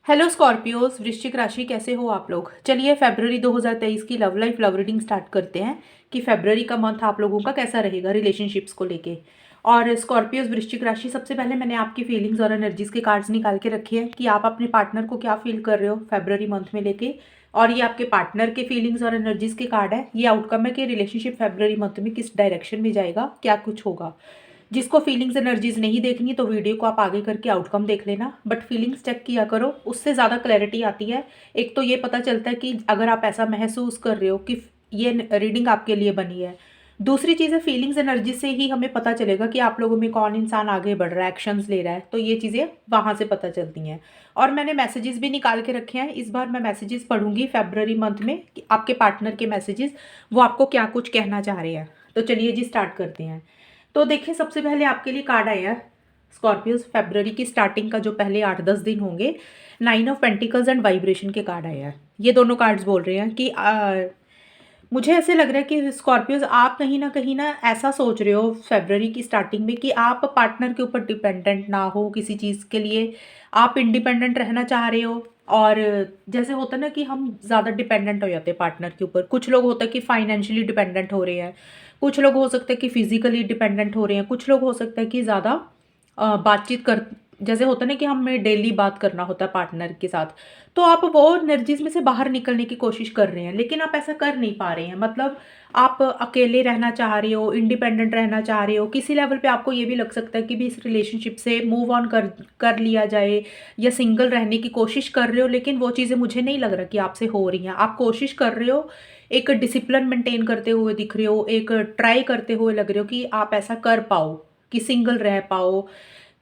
Hello Scorpios, वृश्चिक राशि कैसे हो आप लोग। चलिए फरवरी 2023 की love life love reading start करते हैं कि फरवरी का मंथ आप लोगों का कैसा रहेगा रिलेशनशिप्स को लेके। और स्कॉर्पियोज वृश्चिक राशि, सबसे पहले मैंने आपकी फीलिंग्स और एनर्जीज के कार्ड्स निकाल के रखे हैं कि आप अपने पार्टनर को क्या फील कर रहे हो फरवरी मंथ में लेके। और ये आपके पार्टनर के फीलिंग्स और एनर्जीज के कार्ड है। ये आउटकम है कि रिलेशनशिप फरवरी मंथ में किस डायरेक्शन में जाएगा, क्या कुछ होगा। जिसको फीलिंग्स एनर्जीज नहीं देखनी तो वीडियो को आप आगे करके आउटकम देख लेना, बट फीलिंग्स चेक किया करो, उससे ज़्यादा क्लैरिटी आती है। एक तो ये पता चलता है कि अगर आप ऐसा महसूस कर रहे हो कि ये रीडिंग आपके लिए बनी है। दूसरी चीज़ है, फीलिंग्स एनर्जी से ही हमें पता चलेगा कि आप लोगों में कौन इंसान आगे बढ़ रहा है, एक्शंस ले रहा है, तो ये चीज़ें वहाँ से पता चलती हैं। और मैंने मैसेजेस भी निकाल के रखे हैं। इस बार मैं मैसेजेस पढ़ूंगी फरवरी मंथ में कि आपके पार्टनर के मैसेजेस वो आपको क्या कुछ कहना चाह रहे हैं। तो चलिए जी स्टार्ट करते हैं। तो देखिए, सबसे पहले आपके लिए कार्ड आया है स्कॉर्पियोज। फरवरी की स्टार्टिंग का जो पहले 8-10 दिन होंगे, 9 ऑफ पेंटिकल्स एंड वाइब्रेशन के कार्ड आया है। ये दोनों कार्ड्स बोल रहे हैं कि मुझे ऐसे लग रहा है कि स्कॉर्पियोज आप कहीं ना ऐसा सोच रहे हो फरवरी की स्टार्टिंग में कि आप पार्टनर के ऊपर डिपेंडेंट ना हो किसी चीज़ के लिए। आप इंडिपेंडेंट रहना चाह रहे हो। और जैसे होता है ना कि हम ज़्यादा डिपेंडेंट हो जाते हैं पार्टनर के ऊपर। कुछ लोग होता है कि फाइनेंशियली डिपेंडेंट हो रहे हैं, कुछ लोग हो सकते हैं कि फिजिकली डिपेंडेंट हो रहे हैं, कुछ लोग हो सकता है कि ज़्यादा बातचीत कर, जैसे होता है ना कि हमें डेली बात करना होता है पार्टनर के साथ। तो आप वो एनर्जीज में से बाहर निकलने की कोशिश कर रहे हैं, लेकिन आप ऐसा कर नहीं पा रहे हैं। मतलब आप अकेले रहना चाह रहे हो, इंडिपेंडेंट रहना चाह रहे हो। किसी लेवल पे आपको ये भी लग सकता है कि भी इस रिलेशनशिप से मूव ऑन कर लिया जाए, या सिंगल रहने की कोशिश कर रहे हो। लेकिन वो चीज़ें मुझे नहीं लग रहा कि आपसे हो रही हैं। आप कोशिश कर रहे हो, एक डिसिप्लिन मेंटेन करते हुए दिख रहे हो, एक ट्राई करते हुए लग रहे हो कि आप ऐसा कर पाओ कि सिंगल रह पाओ,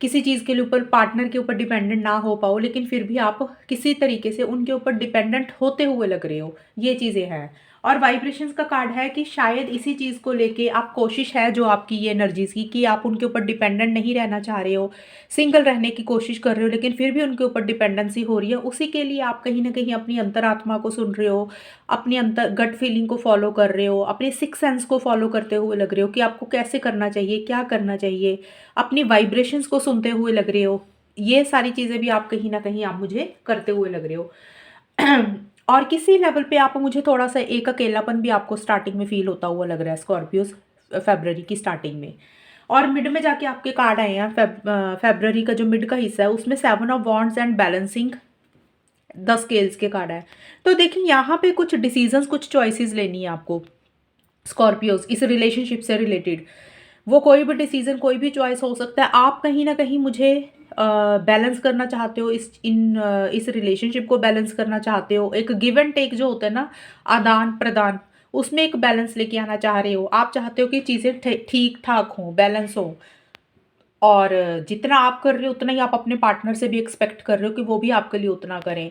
किसी चीज़ के लिए ऊपर पार्टनर के ऊपर डिपेंडेंट ना हो पाओ। लेकिन फिर भी आप किसी तरीके से उनके ऊपर डिपेंडेंट होते हुए लग रहे हो। ये चीज़ें हैं। और वाइब्रेशंस का कार्ड है कि शायद इसी चीज़ को लेके आप, कोशिश है जो आपकी ये एनर्जीज की, कि आप उनके ऊपर डिपेंडेंट नहीं रहना चाह रहे हो, सिंगल रहने की कोशिश कर रहे हो, लेकिन फिर भी उनके ऊपर डिपेंडेंसी हो रही है। उसी के लिए आप कहीं ना कहीं अपनी अंतरात्मा को सुन रहे हो, अपनी अंतर गट फीलिंग को फॉलो कर रहे हो, अपने सिक्स सेंस को फॉलो करते हुए लग रहे हो कि आपको कैसे करना चाहिए, क्या करना चाहिए। अपनी वाइब्रेशंस को सुनते हुए लग रहे हो। ये सारी चीज़ें भी आप कहीं ना कहीं आप मुझे करते हुए लग रहे हो। और किसी लेवल पे आप मुझे थोड़ा सा एक अकेलापन भी आपको स्टार्टिंग में फील होता हुआ लग रहा है स्कॉर्पियोज, फरवरी की स्टार्टिंग में। और मिड में जाके आपके कार्ड आए हैं। फरवरी का जो मिड का हिस्सा है उसमें 7 of wands and balancing 10 scales के कार्ड है। तो देखिए, यहाँ पे कुछ डिसीजंस, कुछ चॉइसेस लेनी है आपको स्कॉर्पियोज इस रिलेशनशिप से रिलेटेड। वो कोई भी डिसीजन, कोई भी चॉइस हो सकता है। आप कहीं ना कहीं मुझे बैलेंस करना चाहते हो, इस रिलेशनशिप को बैलेंस करना चाहते हो। एक गिव एंड टेक जो होता है ना, आदान प्रदान, उसमें एक बैलेंस लेके आना चाह रहे हो। आप चाहते हो कि चीज़ें ठीक ठाक हों, बैलेंस हो। और जितना आप कर रहे हो उतना ही आप अपने पार्टनर से भी एक्सपेक्ट कर रहे हो कि वो भी आपके लिए उतना करें।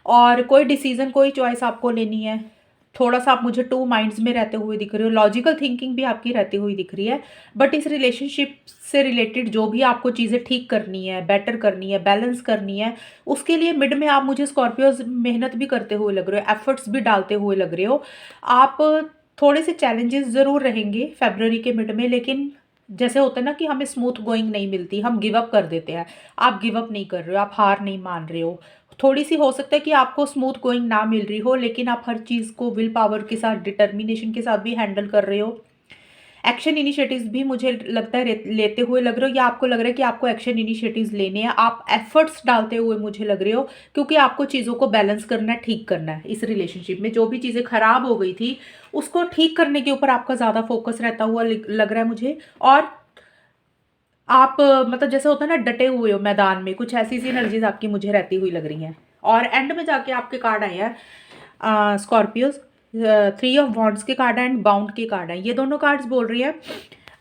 और कोई डिसीजन, कोई चॉइस आपको लेनी है। थोड़ा सा आप मुझे टू माइंड्स में रहते हुए दिख रहे हो, लॉजिकल थिंकिंग भी आपकी रहती हुई दिख रही है। बट इस रिलेशनशिप से रिलेटेड जो भी आपको चीज़ें ठीक करनी है, बेटर करनी है, बैलेंस करनी है, उसके लिए मिड में आप मुझे स्कॉर्पियोज मेहनत भी करते हुए लग रहे हो, एफर्ट्स भी डालते हुए लग रहे हो। आप थोड़े से चैलेंजेस ज़रूर रहेंगे फरवरी के मिड में, लेकिन जैसे होता है ना कि हमें स्मूथ गोइंग नहीं मिलती, हम गिव अप कर देते हैं। आप गिव अप नहीं कर रहे हो, आप हार नहीं मान रहे हो। थोड़ी सी हो सकता है कि आपको स्मूथ गोइंग ना मिल रही हो, लेकिन आप हर चीज़ को विल पावर के साथ, डिटर्मिनेशन के साथ भी हैंडल कर रहे हो। एक्शन इनिशिएटिव्स भी मुझे लगता है लेते हुए लग रहे हो, या आपको लग रहा है कि आपको एक्शन इनिशिएटिव्स लेने हैं। आप एफर्ट्स डालते हुए मुझे लग रहे हो, क्योंकि आपको चीज़ों को बैलेंस करना है, ठीक करना है। इस रिलेशनशिप में जो भी चीज़ें खराब हो गई थी उसको ठीक करने के ऊपर आपका ज़्यादा फोकस रहता हुआ लग रहा है मुझे। और आप मतलब जैसे होता है ना, डटे हुए हो मैदान में, कुछ ऐसी सी एनर्जीज आपकी मुझे रहती हुई लग रही हैं। और एंड में जाके आपके कार्ड आए हैं स्कॉर्पियोज, 3 ऑफ वॉन्ड्स के कार्ड है एंड बाउंड के कार्ड है। ये दोनों कार्ड्स बोल रही है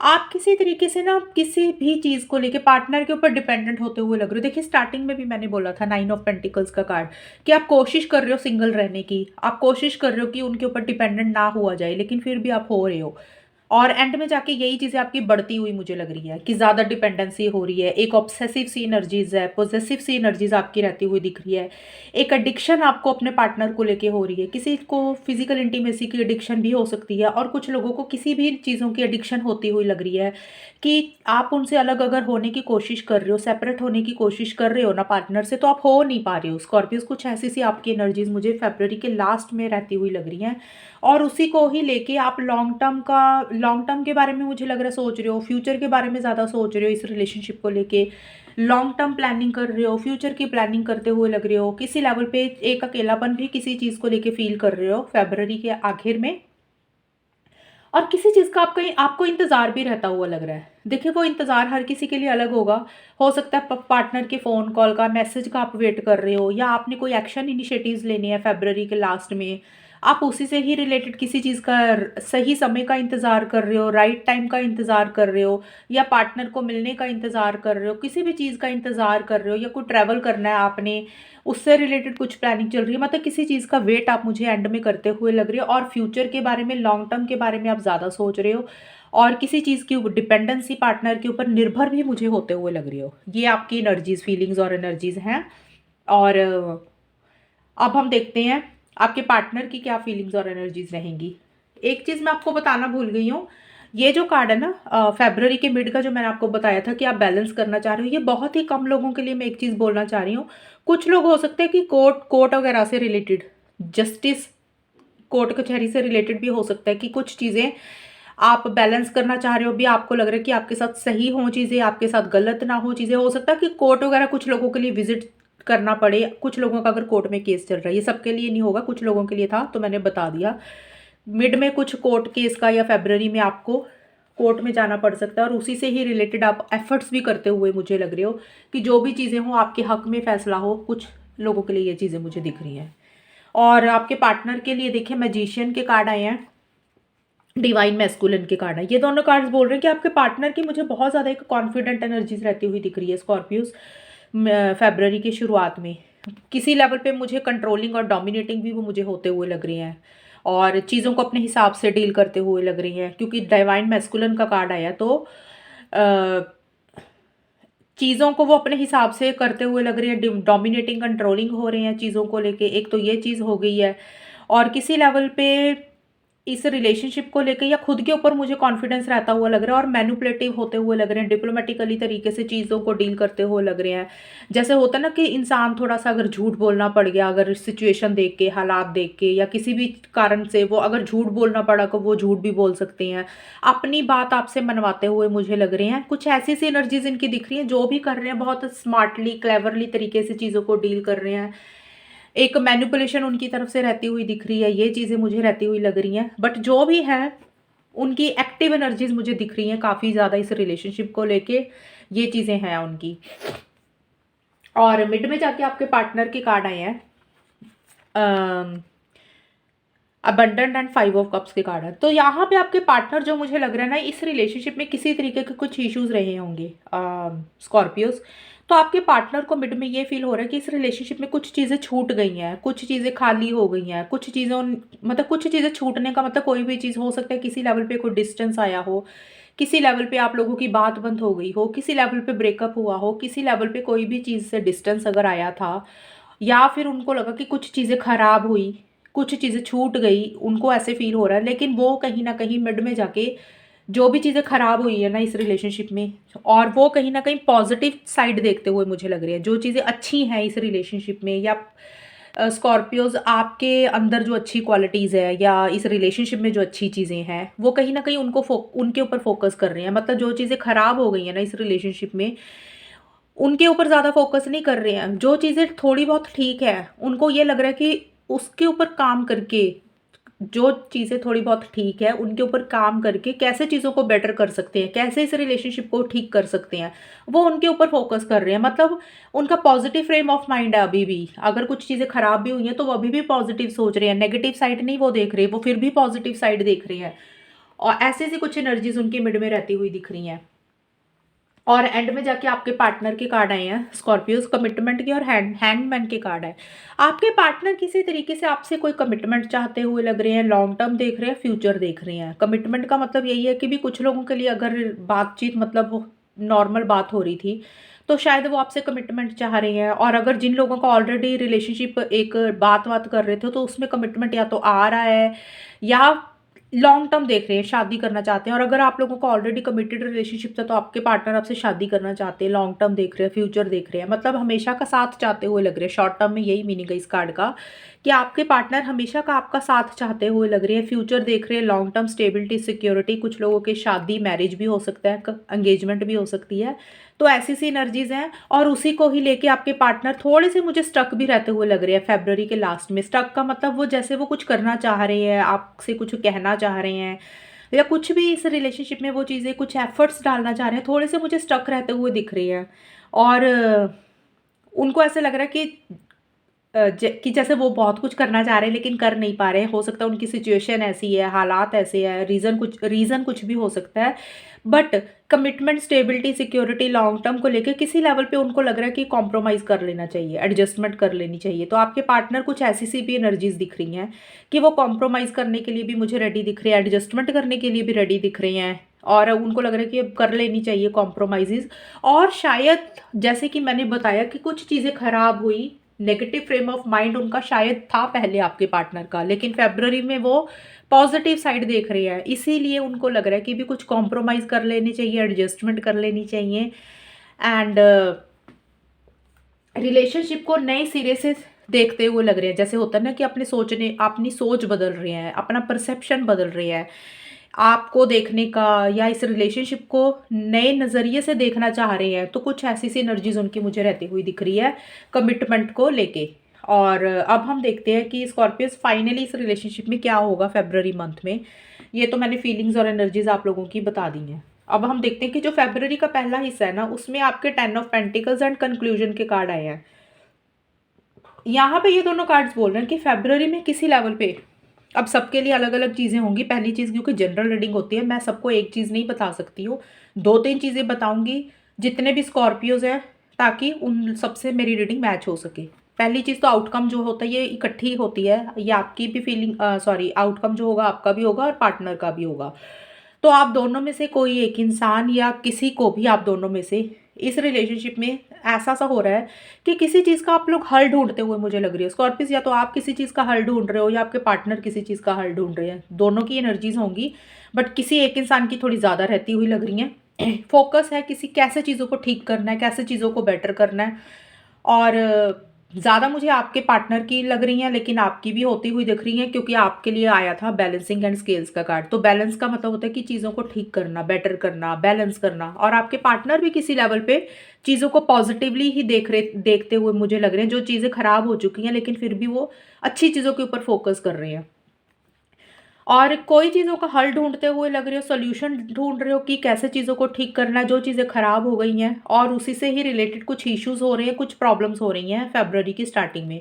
आप किसी तरीके से ना किसी भी चीज़ को लेके पार्टनर के ऊपर डिपेंडेंट होते हुए लग रहे हो। देखिए, स्टार्टिंग में भी मैंने बोला था 9 ऑफ पेंटिकल्स का कार्ड, कि आप कोशिश कर रहे हो सिंगल रहने की, आप कोशिश कर रहे हो कि उनके ऊपर डिपेंडेंट ना हुआ जाए, लेकिन फिर भी आप हो रहे हो। और एंड में जाके यही चीज़ें आपकी बढ़ती हुई मुझे लग रही है कि ज़्यादा डिपेंडेंसी हो रही है, एक ऑब्सेसिव सी एनर्जीज है, पोजेसिव सी एनर्जीज आपकी रहती हुई दिख रही है, एक एडिक्शन आपको अपने पार्टनर को लेके हो रही है। किसी को फिजिकल इंटीमेसी की एडिक्शन भी हो सकती है और कुछ लोगों को किसी भी चीज़ों की एडिक्शन होती हुई लग रही है कि आप उनसे अलग अगर होने की कोशिश कर रहे हो, सेपरेट होने की कोशिश कर रहे हो ना पार्टनर से, तो आप हो नहीं पा रहे हो। स्कॉर्पियोज कुछ ऐसी सी आपकी एनर्जीज मुझे फरवरी के लास्ट में रहती हुई लग रही हैं और उसी को ही लेके आप लॉन्ग टर्म के बारे में मुझे लग रहा है सोच रहे हो, फ्यूचर के बारे में ज़्यादा सोच रहे हो, इस रिलेशनशिप को लेके लॉन्ग टर्म प्लानिंग कर रहे हो, फ्यूचर की प्लानिंग करते हुए लग रहे हो। किसी लेवल पे एक अकेलापन भी किसी चीज़ को लेके फील कर रहे हो फरवरी के आखिर में, और किसी चीज़ का आपको इंतज़ार भी रहता हुआ लग रहा है। देखिए वो इंतज़ार हर किसी के लिए अलग होगा। हो सकता है पार्टनर के फ़ोन कॉल का, मैसेज का आप वेट कर रहे हो, या आपने कोई एक्शन इनिशिएटिव्स लेने हैं फरवरी के लास्ट में, आप उसी से ही रिलेटेड किसी चीज़ का सही समय का इंतज़ार कर रहे हो, राइट टाइम का इंतज़ार कर रहे हो, या पार्टनर को मिलने का इंतज़ार कर रहे हो, किसी भी चीज़ का इंतज़ार कर रहे हो, या कोई ट्रैवल करना है आपने, उससे रिलेटेड कुछ प्लानिंग चल रही है। मतलब किसी चीज़ का वेट आप मुझे एंड में करते हुए लग रही हो, और फ्यूचर के बारे में, लॉन्ग टर्म के बारे में आप ज़्यादा सोच रहे हो, और किसी चीज़ की डिपेंडेंसी पार्टनर के ऊपर निर्भर भी मुझे होते हुए लग रही हो। ये आपकी एनर्जीज, फीलिंग्स और एनर्जीज हैं। और अब हम देखते हैं आपके पार्टनर की क्या फीलिंग्स और एनर्जीज रहेंगी। एक चीज़ मैं आपको बताना भूल गई हूँ, ये जो कार्ड है ना फरवरी के मिड का, जो मैंने आपको बताया था कि आप बैलेंस करना चाह रहे हो, ये बहुत ही कम लोगों के लिए मैं एक चीज़ बोलना चाह रही हूँ। कुछ लोग हो सकते हैं कि कोर्ट वगैरह से रिलेटेड, जस्टिस, कोर्ट कचहरी से रिलेटेड भी हो सकता है कि कुछ चीज़ें आप बैलेंस करना चाह रहे हो, भी आपको लग रहा है कि आपके साथ सही हो चीज़ें, आपके साथ गलत ना हो चीज़ें। हो सकता है कि कोर्ट वगैरह कुछ लोगों के लिए विजिट करना पड़े, कुछ लोगों का अगर कोर्ट में केस चल रहा है, ये सबके लिए नहीं होगा, कुछ लोगों के लिए था तो मैंने बता दिया। मिड में कुछ कोर्ट केस का, या फरवरी में आपको कोर्ट में जाना पड़ सकता है, और उसी से ही रिलेटेड आप एफर्ट्स भी करते हुए मुझे लग रहे हो कि जो भी चीज़ें हो आपके हक में फैसला हो। कुछ लोगों के लिए ये चीज़ें मुझे दिख रही हैं। और आपके पार्टनर के लिए देखिए मैजिशियन के कार्ड आए हैं, डिवाइन मैस्कुलिन के कार्ड है। ये दोनों कार्ड्स बोल रहे हैं कि आपके पार्टनर की मुझे बहुत ज़्यादा एक कॉन्फिडेंट एनर्जीज रहती हुई दिख रही है स्कॉर्पियोज फरवरी की शुरुआत में। किसी लेवल पे मुझे कंट्रोलिंग और डोमिनेटिंग भी वो मुझे होते हुए लग रही हैं, और चीज़ों को अपने हिसाब से डील करते हुए लग रही हैं, क्योंकि डिवाइन मैस्कुलिन का कार्ड आया तो चीज़ों को वो अपने हिसाब से करते हुए लग रही है, डोमिनेटिंग कंट्रोलिंग हो रहे हैं चीज़ों को लेके। एक तो ये चीज़ हो गई है, और किसी लेवल पे इस रिलेशनशिप को लेके या खुद के ऊपर मुझे कॉन्फिडेंस रहता हुआ लग रहा है, और मैनिपुलेटिव होते हुए लग रहे हैं, डिप्लोमेटिकली तरीके से चीज़ों को डील करते हुए लग रहे हैं। जैसे होता है ना कि इंसान थोड़ा सा अगर झूठ बोलना पड़ गया, अगर सिचुएशन देख के, हालात देख के, या किसी भी कारण से वो अगर झूठ बोलना पड़ा तो वो झूठ भी बोल सकते हैं, अपनी बात आपसे मनवाते हुए मुझे लग रहे हैं। कुछ ऐसी सी एनर्जीज इनकी दिख रही हैं, जो भी कर रहे हैं बहुत स्मार्टली, क्लेवरली तरीके से चीज़ों को डील कर रहे हैं। एक मैनिपुलेशन उनकी तरफ से रहती हुई दिख रही है, ये चीज़ें मुझे रहती हुई लग रही हैं। बट जो भी है, उनकी एक्टिव एनर्जीज मुझे दिख रही हैं काफ़ी ज़्यादा इस रिलेशनशिप को लेके, ये चीज़ें हैं उनकी। और मिड में जाके आपके पार्टनर के कार्ड आए हैं अबंडेंट एंड 5 ऑफ कप्स के कार्ड है। तो यहाँ पे आपके पार्टनर, जो मुझे लग रहा है ना, इस रिलेशनशिप में किसी तरीके के कुछ इश्यूज रहे होंगे स्कॉर्पियोज। तो आपके पार्टनर को मिड में ये फील हो रहा है कि इस रिलेशनशिप में कुछ चीज़ें छूट गई हैं, कुछ चीज़ें खाली हो गई हैं, कुछ चीज़ों, मतलब कुछ चीज़ें छूटने का मतलब कोई भी चीज़ हो सकता है। किसी लेवल पे कोई डिस्टेंस आया हो, किसी लेवल पे आप लोगों की बात बंद हो गई हो, किसी लेवल पे ब्रेकअप हुआ हो, किसी लेवल पे कोई भी चीज़ से डिस्टेंस अगर आया था, या फिर उनको लगा कि कुछ चीज़ें खराब हुई, कुछ चीज़ें छूट गई, उनको ऐसे फील हो रहा है। लेकिन वो कहीं ना कहीं मिड में जाके जो भी चीज़ें खराब हुई है ना इस रिलेशनशिप में, और वो कहीं ना कहीं पॉजिटिव साइड देखते हुए मुझे लग रही है। जो चीज़ें अच्छी हैं इस रिलेशनशिप में, या स्कॉर्पियोज आपके अंदर जो अच्छी क्वालिटीज़ है, या इस रिलेशनशिप में जो अच्छी चीज़ें हैं, वो कहीं ना कहीं उनके ऊपर फोकस कर रहे हैं। मतलब जो चीज़ें खराब हो गई हैं ना इस रिलेशनशिप में, उनके ऊपर ज़्यादा फोकस नहीं कर रहे हैं। जो चीज़ें थोड़ी बहुत ठीक है, उनको ये लग रहा है कि उसके ऊपर काम करके, जो चीज़ें थोड़ी बहुत ठीक है उनके ऊपर काम करके कैसे चीज़ों को बेटर कर सकते हैं, कैसे इस रिलेशनशिप को ठीक कर सकते हैं, वो उनके ऊपर फोकस कर रहे हैं। मतलब उनका पॉजिटिव फ्रेम ऑफ माइंड है अभी भी। अगर कुछ चीज़ें खराब भी हुई हैं तो वो अभी भी पॉजिटिव सोच रहे हैं, नेगेटिव साइड नहीं वो देख रहे, वो फिर भी पॉजिटिव साइड देख रहे हैं। और ऐसे कुछ एनर्जीज उनकी मिड में रहती हुई दिख रही हैं। और एंड में जाके आपके पार्टनर के कार्ड आए हैं, स्कॉर्पियोज कमिटमेंट के और हैंगमैन के कार्ड है। आपके पार्टनर किसी तरीके से आपसे कोई कमिटमेंट चाहते हुए लग रहे हैं, लॉन्ग टर्म देख रहे हैं, फ्यूचर देख रहे हैं। कमिटमेंट का मतलब यही है कि भी कुछ लोगों के लिए अगर बातचीत मतलब नॉर्मल बात हो रही थी तो शायद वो आपसे कमिटमेंट चाह रहे हैं, और अगर जिन लोगों का ऑलरेडी रिलेशनशिप एक बात बात कर रहे थे तो उसमें कमिटमेंट या तो आ रहा है या लॉन्ग टर्म देख रहे हैं, शादी करना चाहते हैं। और अगर आप लोगों का ऑलरेडी कमिटेड रिलेशनशिप था तो आपके पार्टनर आपसे शादी करना चाहते हैं, लॉन्ग टर्म देख रहे हैं, फ्यूचर देख रहे हैं, मतलब हमेशा का साथ चाहते हुए लग रहे हैं। शॉर्ट टर्म में यही मीनिंग है इस कार्ड का कि आपके पार्टनर हमेशा का आपका साथ चाहते हुए लग रहे हैं, फ्यूचर देख रहे हैं, लॉन्ग टर्म स्टेबिलिटी सिक्योरिटी। कुछ लोगों के शादी मैरिज भी हो सकता है, एंगेजमेंट भी हो सकती है। तो ऐसी सी एनर्जीज हैं, और उसी को ही लेके आपके पार्टनर थोड़े से मुझे स्टक भी रहते हुए लग रहे हैं फरवरी के लास्ट में। स्टक का मतलब वो जैसे वो कुछ करना चाह रहे हैं, आपसे कुछ कहना चाह रहे हैं, या कुछ भी इस रिलेशनशिप में वो चीज़ें कुछ एफर्ट्स डालना चाह रहे हैं, थोड़े से मुझे स्टक रहते हुए दिख रही हैं। और उनको ऐसे लग रहा है कि कि जैसे वो बहुत कुछ करना चाह रहे हैं लेकिन कर नहीं पा रहे हैं। हो सकता है उनकी सिचुएशन ऐसी है, हालात ऐसे है, रीज़न कुछ भी हो सकता है। But commitment, stability, security, long term को लेके किसी लेवल पे उनको लग रहा है कि कॉम्प्रोमाइज़ कर लेना चाहिए, एडजस्टमेंट कर लेनी चाहिए। तो आपके पार्टनर कुछ ऐसी सी भी एनर्जीज दिख रही हैं कि वो कॉम्प्रोमाइज़ करने के लिए भी मुझे रेडी दिख रहे हैं, एडजस्टमेंट करने के लिए भी रेडी दिख रहे हैं, और उनको लग रहा है कि अब कर लेनी चाहिए कॉम्प्रोमाइज़। और शायद जैसे कि मैंने बताया कि कुछ चीज़ें खराब हुई, नेगेटिव फ्रेम ऑफ माइंड उनका शायद था पहले आपके पार्टनर का, लेकिन फेब्रुअरी में वो पॉजिटिव साइड देख रहे हैं, इसीलिए उनको लग रहा है कि भी कुछ कॉम्प्रोमाइज़ कर लेनी चाहिए, एडजस्टमेंट कर लेनी चाहिए। एंड रिलेशनशिप को नए सिरे से देखते हुए लग रहे हैं। जैसे होता है ना कि अपनी सोच बदल रहे हैं, अपना परसेप्शन बदल रहे हैं, आपको देखने का या इस रिलेशनशिप को नए नज़रिए से देखना चाह रहे हैं। तो कुछ ऐसी सी एनर्जीज उनकी मुझे रहती हुई दिख रही है कमिटमेंट को लेके। और अब हम देखते हैं कि स्कॉर्पियस फाइनली इस रिलेशनशिप में क्या होगा फेब्रवरी मंथ में। ये तो मैंने फीलिंग्स और एनर्जीज आप लोगों की बता दी हैं। अब हम देखते हैं कि जो फेब्रवरी का पहला हिस्सा है ना, उसमें आपके 10 ऑफ पेंटिकल्स एंड कंक्लूजन के कार्ड आए हैं। यहाँ पे ये दोनों कार्ड्स बोल रहे हैं कि फेब्रवरी में किसी लेवल पे, अब सबके लिए अलग अलग चीज़ें होंगी। पहली चीज़, क्योंकि जनरल रीडिंग होती है, मैं सबको एक चीज़ नहीं बता सकती हूँ, दो तीन चीज़ें बताऊंगी जितने भी स्कॉर्पियोज हैं, ताकि उन सबसे मेरी रीडिंग मैच हो सके। पहली चीज़ तो आउटकम जो होता है ये इकट्ठी होती है, ये आपकी भी फीलिंग, सॉरी, आउटकम जो होगा आपका भी होगा और पार्टनर का भी होगा। तो आप दोनों में से कोई एक इंसान या किसी को भी, आप दोनों में से इस रिलेशनशिप में ऐसा सा हो रहा है कि किसी चीज़ का आप लोग हल ढूंढते हुए मुझे लग रही है स्कॉर्पियस। या तो आप किसी चीज़ का हल ढूंढ रहे हो या आपके पार्टनर किसी चीज़ का हल ढूंढ रहे हैं, दोनों की एनर्जीज होंगी, बट किसी एक इंसान की थोड़ी ज़्यादा रहती हुई लग रही है। फोकस है किसी, कैसे चीज़ों को ठीक करना है, कैसे चीज़ों को बेटर करना है। और ज़्यादा मुझे आपके पार्टनर की लग रही हैं, लेकिन आपकी भी होती हुई दिख रही हैं, क्योंकि आपके लिए आया था बैलेंसिंग एंड स्केल्स का कार्ड। तो बैलेंस का मतलब होता है कि चीज़ों को ठीक करना, बेटर करना, बैलेंस करना। और आपके पार्टनर भी किसी लेवल पे चीज़ों को पॉजिटिवली ही देखते हुए मुझे लग रहे हैं। जो चीज़ें खराब हो चुकी हैं लेकिन फिर भी वो अच्छी चीज़ों के ऊपर फोकस कर रहे हैं, और कोई चीज़ों का हल ढूंढते हुए लग रहे हो, सॉल्यूशन ढूंढ रहे हो कि कैसे चीज़ों को ठीक करना है, जो चीज़ें खराब हो गई हैं। और उसी से ही रिलेटेड कुछ इश्यूज हो रहे हैं, कुछ प्रॉब्लम्स हो रही हैं फरवरी की स्टार्टिंग में।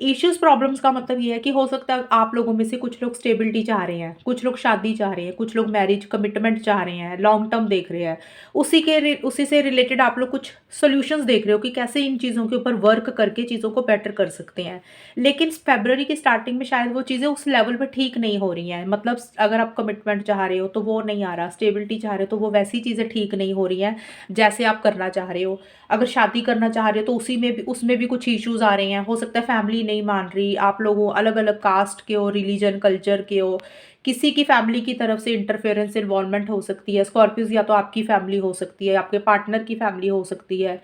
इश्यूज प्रॉब्लम्स का मतलब ये है कि हो सकता है आप लोगों में से कुछ लोग स्टेबिलिटी चाह रहे हैं, कुछ लोग शादी चाह रहे हैं, कुछ लोग मैरिज कमिटमेंट चाह रहे हैं, लॉन्ग टर्म देख रहे हैं। उसी से रिलेटेड आप लोग कुछ सोल्यूशंस देख रहे हो कि कैसे इन चीज़ों के ऊपर वर्क करके चीज़ों को बेटर कर सकते हैं। लेकिन फरवरी की स्टार्टिंग में शायद वो चीज़ें उस लेवल पर ठीक नहीं हो रही हैं। मतलब अगर आप कमिटमेंट चाह रहे हो तो वो नहीं आ रहा, स्टेबिलिटी चाह रहे हो तो वो वैसी चीज़ें ठीक नहीं हो रही हैं जैसे आप करना चाह रहे हो। अगर शादी करना चाह रहे हो तो उसमें भी कुछ इश्यूज आ रहे हैं। हो सकता है फैमिली नहीं मान रही, आप लोगों अलग अलग कास्ट के हो, रिलीजन कल्चर के हो, किसी की फैमिली की तरफ से इंटरफेरेंस इन्वॉल्वमेंट हो सकती है। स्कॉर्पियोज या तो आपकी फैमिली हो सकती है, आपके पार्टनर की फैमिली हो सकती है,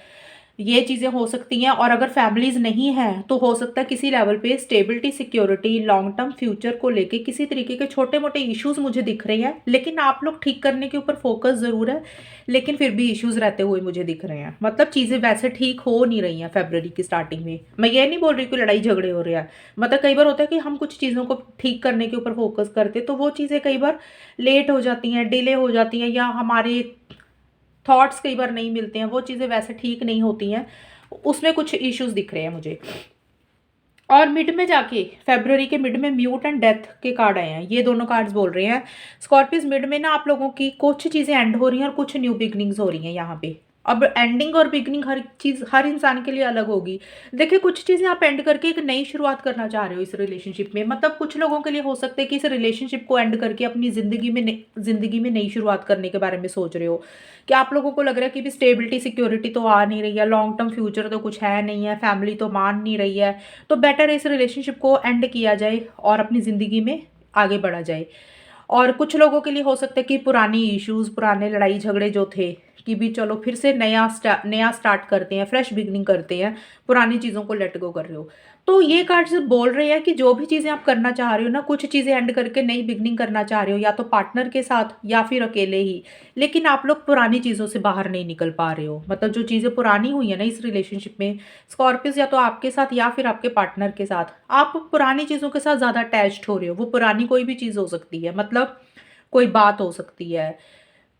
ये चीज़ें हो सकती हैं। और अगर फैमिलीज़ नहीं हैं तो हो सकता है किसी लेवल पे stability, security, long term future को लेके किसी तरीके के छोटे मोटे इश्यूज मुझे दिख रहे हैं, लेकिन आप लोग ठीक करने के ऊपर फोकस ज़रूर है, लेकिन फिर भी इश्यूज रहते हुए मुझे दिख रहे हैं। मतलब चीज़ें वैसे ठीक हो नहीं रही हैं फरवरी की स्टार्टिंग में। मैं ये नहीं बोल रही कि लड़ाई झगड़े हो रहे हैं, मतलब कई बार होता है कि हम कुछ चीज़ों को ठीक करने के ऊपर फोकस करते तो वो चीज़ें कई बार लेट हो जाती हैं, डिले हो जाती हैं, या हमारे थॉट्स कई बार नहीं मिलते हैं, वो चीज़ें वैसे ठीक नहीं होती हैं, उसमें कुछ इश्यूज दिख रहे हैं मुझे। और मिड में जाके फरवरी के मिड में म्यूट एंड डेथ के कार्ड आए हैं। ये दोनों कार्ड्स बोल रहे हैं स्कॉर्पियस मिड में ना आप लोगों की कुछ चीज़ें एंड हो रही हैं और कुछ न्यू बिगनिंग्स हो रही हैं यहाँ पे। अब एंडिंग और बिगिनिंग हर चीज़ हर इंसान के लिए अलग होगी। देखिए कुछ चीज़ें आप एंड करके एक नई शुरुआत करना चाह रहे हो इस रिलेशनशिप में, मतलब कुछ लोगों के लिए हो सकता है कि इस रिलेशनशिप को एंड करके अपनी ज़िंदगी में नई शुरुआत करने के बारे में सोच रहे हो, कि आप लोगों को लग रहा है कि भी स्टेबिलिटी सिक्योरिटी तो आ नहीं रही है, लॉन्ग टर्म फ्यूचर तो कुछ है नहीं है, फैमिली तो मान नहीं रही है, तो बेटर इस रिलेशनशिप को एंड किया जाए और अपनी ज़िंदगी में आगे बढ़ा जाए। और कुछ लोगों के लिए हो सकता है कि पुरानी इश्यूज़, पुराने लड़ाई झगड़े जो थे, कि भी चलो फिर से नया स्टार्ट करते हैं, फ्रेश बिगिनिंग करते हैं, पुरानी चीज़ों को लेट गो कर रहे हो। तो ये कार्ड्स बोल रहे हैं कि जो भी चीज़ें आप करना चाह रहे हो ना, कुछ चीज़ें एंड करके नई बिगिनिंग करना चाह रहे हो, या तो पार्टनर के साथ या फिर अकेले ही। लेकिन आप लोग पुरानी चीज़ों से बाहर नहीं निकल पा रहे हो। मतलब जो चीज़ें पुरानी हुई है ना इस रिलेशनशिप में, स्कॉर्पियस या तो आपके साथ या फिर आपके पार्टनर के साथ, आप पुरानी चीज़ों के साथ ज़्यादा अटैच्ड हो रहे हो। वो पुरानी कोई भी चीज़ हो सकती है, मतलब कोई बात हो सकती है,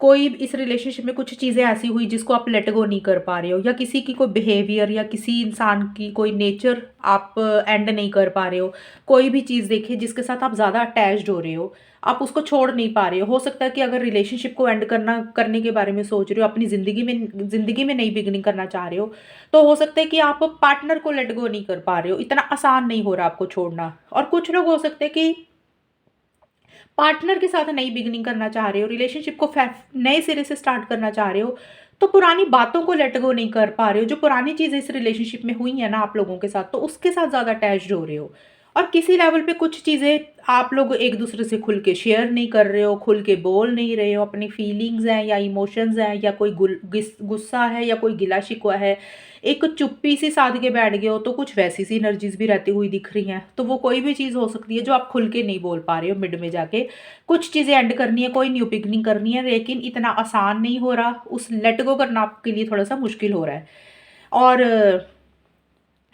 कोई इस रिलेशनशिप में कुछ चीज़ें ऐसी हुई जिसको आप लेट गो नहीं कर पा रहे हो, या किसी की कोई बिहेवियर या किसी इंसान की कोई नेचर आप एंड नहीं कर पा रहे हो। कोई भी चीज़ देखिए जिसके साथ आप ज़्यादा अटैच्ड हो रहे हो, आप उसको छोड़ नहीं पा रहे हो सकता है कि अगर रिलेशनशिप को एंड करने के बारे में सोच रहे हो, अपनी ज़िंदगी में नई बिगिनिंग करना चाह रहे हो, तो हो सकता है कि आप पार्टनर को लेट गो नहीं कर पा रहे हो, इतना आसान नहीं हो रहा आपको छोड़ना। और कुछ लोग हो सकते हैं कि पार्टनर के साथ नई बिगिनिंग करना चाह रहे हो, रिलेशनशिप को नए सिरे से स्टार्ट करना चाह रहे हो, तो पुरानी बातों को लेट गो नहीं कर पा रहे हो। जो पुरानी चीज़ें इस रिलेशनशिप में हुई है ना आप लोगों के साथ, तो उसके साथ ज़्यादा अटैच्ड हो रहे हो। और किसी लेवल पे कुछ चीज़ें आप लोग एक दूसरे से खुल के शेयर नहीं कर रहे हो, खुल के बोल नहीं रहे हो, अपनी फीलिंग्स हैं या इमोशंस हैं या कोई गुस्सा है या कोई गिला शिकवा है, एक चुप्पी सी साध के बैठ गए हो, तो कुछ वैसी सी एनर्जीज भी रहती हुई दिख रही हैं। तो वो कोई भी चीज़ हो सकती है जो आप खुल के नहीं बोल पा रहे हो मिड में जाके। कुछ चीज़ें एंड करनी है, कोई न्यू बिगनिंग करनी है, लेकिन इतना आसान नहीं हो रहा, उस लेट गो करना आपके लिए थोड़ा सा मुश्किल हो रहा है। और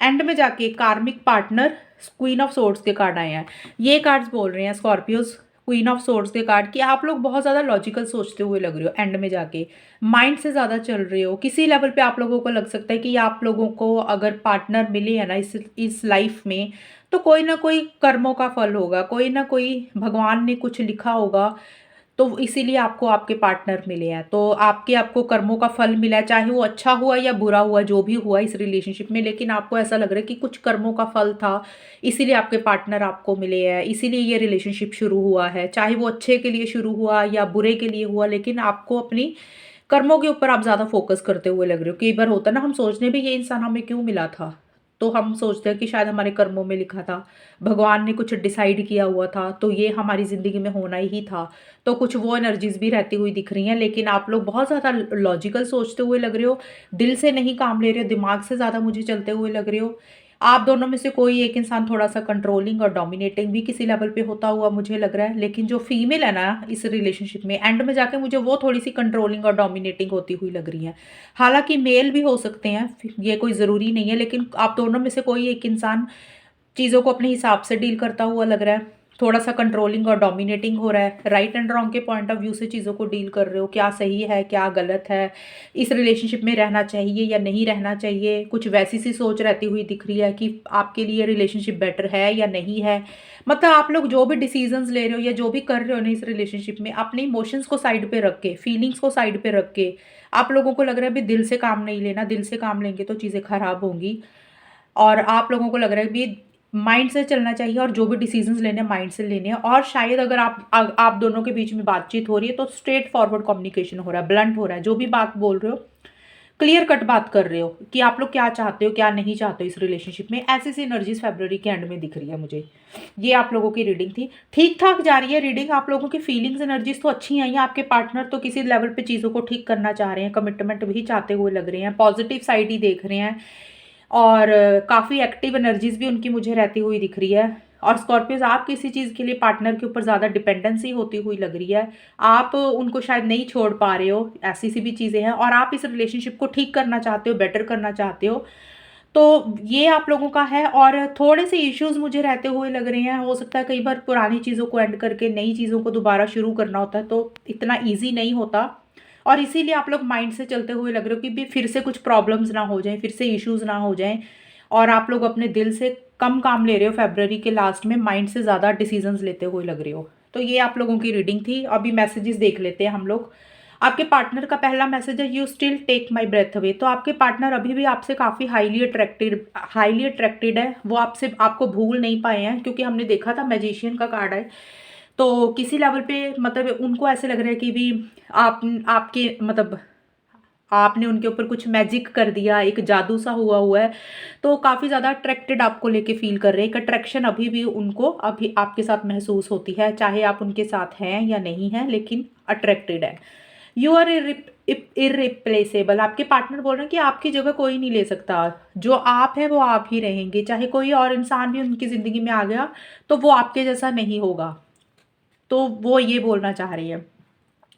एंड में जाके कार्मिक पार्टनर, क्वीन ऑफ सोर्ड्स के कार्ड आए हैं। ये कार्ड्स बोल रहे हैं स्कॉर्पियोज, क्वीन ऑफ सोर्ड्स के कार्ड, कि आप लोग बहुत ज़्यादा लॉजिकल सोचते हुए लग रहे हो एंड में जाके, माइंड से ज़्यादा चल रहे हो। किसी लेवल पे आप लोगों को लग सकता है कि आप लोगों को अगर पार्टनर मिले है ना इस लाइफ में, तो कोई ना कोई कर्मों का फल होगा, कोई ना कोई भगवान ने कुछ लिखा होगा, तो इसीलिए आपको आपके पार्टनर मिले हैं। तो आपको कर्मों का फल मिला है, चाहे वो अच्छा हुआ या बुरा हुआ, जो भी हुआ इस रिलेशनशिप में, लेकिन आपको ऐसा लग रहा है कि कुछ कर्मों का फल था, इसीलिए आपके पार्टनर आपको मिले हैं, इसीलिए ये रिलेशनशिप शुरू हुआ है। चाहे वो अच्छे के लिए शुरू हुआ या बुरे के लिए हुआ, लेकिन आपको अपनी कर्मों के ऊपर आप ज़्यादा फोकस करते हुए लग रहे हो। कई बार होता है ना, हम सोचने भी ये इंसान हमें क्यों मिला था, तो हम सोचते हैं कि शायद हमारे कर्मों में लिखा था, भगवान ने कुछ डिसाइड किया हुआ था, तो ये हमारी ज़िंदगी में होना ही था। तो कुछ वो एनर्जीज़ भी रहती हुई दिख रही हैं, लेकिन आप लोग बहुत ज़्यादा लॉजिकल सोचते हुए लग रहे हो, दिल से नहीं काम ले रहे हो, दिमाग से ज़्यादा मुझे चलते हुए लग रहे हो। आप दोनों में से कोई एक इंसान थोड़ा-सा कंट्रोलिंग और डोमिनेटिंग भी किसी लेवल पे होता हुआ मुझे लग रहा है, लेकिन जो फीमेल है ना इस रिलेशनशिप में, एंड में जाके मुझे वो थोड़ी-सी कंट्रोलिंग और डोमिनेटिंग होती हुई लग रही है। हालाँकि मेल भी हो सकते हैं, ये कोई ज़रूरी नहीं है, लेकिन आप दोनों में से कोई एक इंसान चीज़ों को अपने हिसाब से डील करता हुआ लग रहा है। थोड़ा-सा कंट्रोलिंग और डोमिनेटिंग हो रहा है। राइट एंड रॉन्ग के पॉइंट ऑफ व्यू से चीज़ों को डील कर रहे हो, क्या सही है, क्या गलत है, इस रिलेशनशिप में रहना चाहिए या नहीं रहना चाहिए। कुछ वैसी सी सोच रहती हुई दिख रही है कि आपके लिए रिलेशनशिप बेटर है या नहीं है। मतलब आप लोग जो भी डिसीज़न्स ले रहे हो या जो भी कर रहे हो ना इस रिलेशनशिप में, अपने इमोशंस को साइड पे रख के, फीलिंग्स को साइड पे रख के, आप लोगों को लग रहा है अभी दिल से काम नहीं लेना, दिल से काम लेंगे तो चीज़ें खराब होंगी। और आप लोगों को लग रहा है कि माइंड से चलना चाहिए और जो भी डिसीजंस लेने हैं माइंड से लेने हैं। और शायद अगर आप दोनों के बीच में बातचीत हो रही है तो स्ट्रेट फॉरवर्ड कम्युनिकेशन हो रहा है, ब्लंट हो रहा है। जो भी बात बोल रहे हो क्लियर कट बात कर रहे हो कि आप लोग क्या चाहते हो, क्या नहीं चाहते हो इस रिलेशनशिप में। ऐसी सी एनर्जीज फरवरी के एंड में दिख रही है मुझे। ये आप लोगों की रीडिंग थी, ठीक ठाक जा रही है रीडिंग। आप लोगों की फीलिंग्स एनर्जीज तो अच्छी आई हैं। आपके पार्टनर तो किसी लेवल पे चीज़ों को ठीक करना चाह रहे हैं, कमिटमेंट भी चाहते हुए लग रहे हैं, पॉजिटिव साइड ही देख रहे हैं। और काफ़ी एक्टिव एनर्जीज भी उनकी मुझे रहती हुई दिख रही है। और स्कॉर्पियोज, आप किसी चीज़ के लिए पार्टनर के ऊपर ज़्यादा डिपेंडेंसी होती हुई लग रही है। आप उनको शायद नहीं छोड़ पा रहे हो, ऐसी सी भी चीज़ें हैं। और आप इस रिलेशनशिप को ठीक करना चाहते हो, बेटर करना चाहते हो। तो ये आप लोगों का है। और थोड़े से इश्यूज मुझे रहते हुए लग रहे हैं। हो सकता है कई बार पुरानी चीज़ों को एंड करके नई चीज़ों को दोबारा शुरू करना होता है, तो इतना ईजी नहीं होता। और इसीलिए आप लोग माइंड से चलते हुए लग रहे हो कि भी फिर से कुछ प्रॉब्लम्स ना हो जाएं, फिर से इश्यूज ना हो जाएं। और आप लोग अपने दिल से कम काम ले रहे हो फरवरी के लास्ट में, माइंड से ज़्यादा डिसीजंस लेते हुए लग रहे हो। तो ये आप लोगों की रीडिंग थी। अभी मैसेजेस देख लेते हैं हम लोग। आपके पार्टनर का पहला मैसेज है you still take my breath away. तो आपके पार्टनर अभी भी आपसे काफ़ी हाईली अट्रैक्टेड है। वो आपसे आपको भूल नहीं पाए हैं, क्योंकि हमने देखा था मैजिशियन का कार्ड है। तो किसी लेवल पे मतलब उनको ऐसे लग रहा है कि भी आप आपके मतलब आपने उनके ऊपर कुछ मैजिक कर दिया, एक जादू सा हुआ हुआ है। तो काफ़ी ज़्यादा अट्रैक्टेड आपको लेके फील कर रहे हैं। एक अट्रैक्शन अभी भी उनको अभी आपके साथ महसूस होती है, चाहे आप उनके साथ हैं या नहीं हैं, लेकिन अट्रैक्टेड है। You are irreplaceable. आपके पार्टनर बोल रहे हैं कि आपकी जगह कोई नहीं ले सकता। जो आप हैं वो आप ही रहेंगे, चाहे कोई और इंसान भी उनकी ज़िंदगी में आ गया तो वो आपके जैसा नहीं होगा। तो वो ये बोलना चाह रही है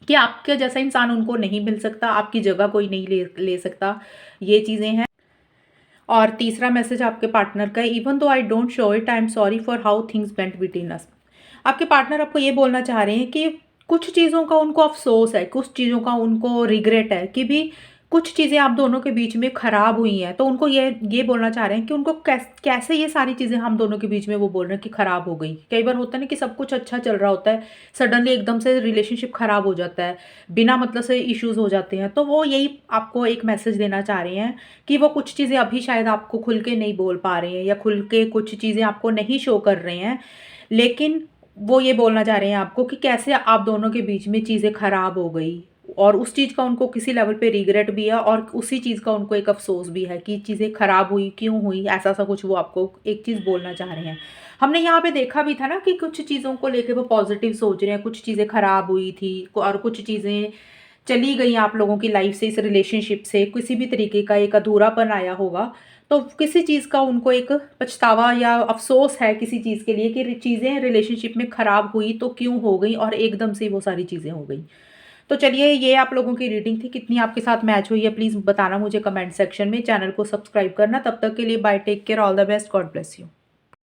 कि आपके जैसा इंसान उनको नहीं मिल सकता, आपकी जगह कोई नहीं ले ले सकता। ये चीज़ें हैं। और तीसरा मैसेज आपके पार्टनर का, even though I don't show it, I am sorry for how things went between us. आपके पार्टनर आपको ये बोलना चाह रहे हैं कि कुछ चीज़ों का उनको अफसोस है, कुछ चीज़ों का उनको रिग्रेट है कि भी कुछ चीज़ें आप दोनों के बीच में ख़राब हुई हैं। तो उनको ये बोलना चाह रहे हैं कि उनको कैसे ये सारी चीज़ें हम दोनों के बीच में वो बोल रहे हैं कि ख़राब हो गई। कई बार होता है ना कि सब कुछ अच्छा चल रहा होता है, सडनली एकदम से रिलेशनशिप ख़राब हो जाता है, बिना मतलब से इश्यूज़ हो जाते हैं। तो वो यही आपको एक मैसेज देना चाह रहे हैं कि वो कुछ चीज़ें अभी शायद आपको खुल के नहीं बोल पा रहे हैं, या खुल के कुछ चीज़ें आपको नहीं शो कर रहे हैं, लेकिन वो ये बोलना चाह रहे हैं आपको कि कैसे आप दोनों के बीच में चीज़ें ख़राब हो गई। और उस चीज़ का उनको किसी लेवल पे रिग्रेट भी है, और उसी चीज़ का उनको एक अफ़सोस भी है कि चीज़ें ख़राब हुई, क्यों हुई, ऐसा-सा कुछ वो आपको एक चीज़ बोलना चाह रहे हैं। हमने यहाँ पे देखा भी था ना कि कुछ चीज़ों को लेके वो पॉज़िटिव सोच रहे हैं, कुछ चीज़ें ख़राब हुई थी और कुछ चीज़ें चली गई आप लोगों की लाइफ़ से, इस रिलेशनशिप से, किसी भी तरीके का एक अधूरापन आया होगा। तो किसी चीज़ का उनको एक पछतावा या अफ़सोस है किसी चीज़ के लिए कि चीज़ें रिलेशनशिप में ख़राब हुई तो क्यों हो गई, और एकदम से वो सारी चीज़ें हो गई। तो चलिए, ये आप लोगों की रीडिंग थी। कितनी आपके साथ मैच हुई है प्लीज़ बताना मुझे कमेंट सेक्शन में। चैनल को सब्सक्राइब करना। तब तक के लिए bye, take care, all the best, God bless you.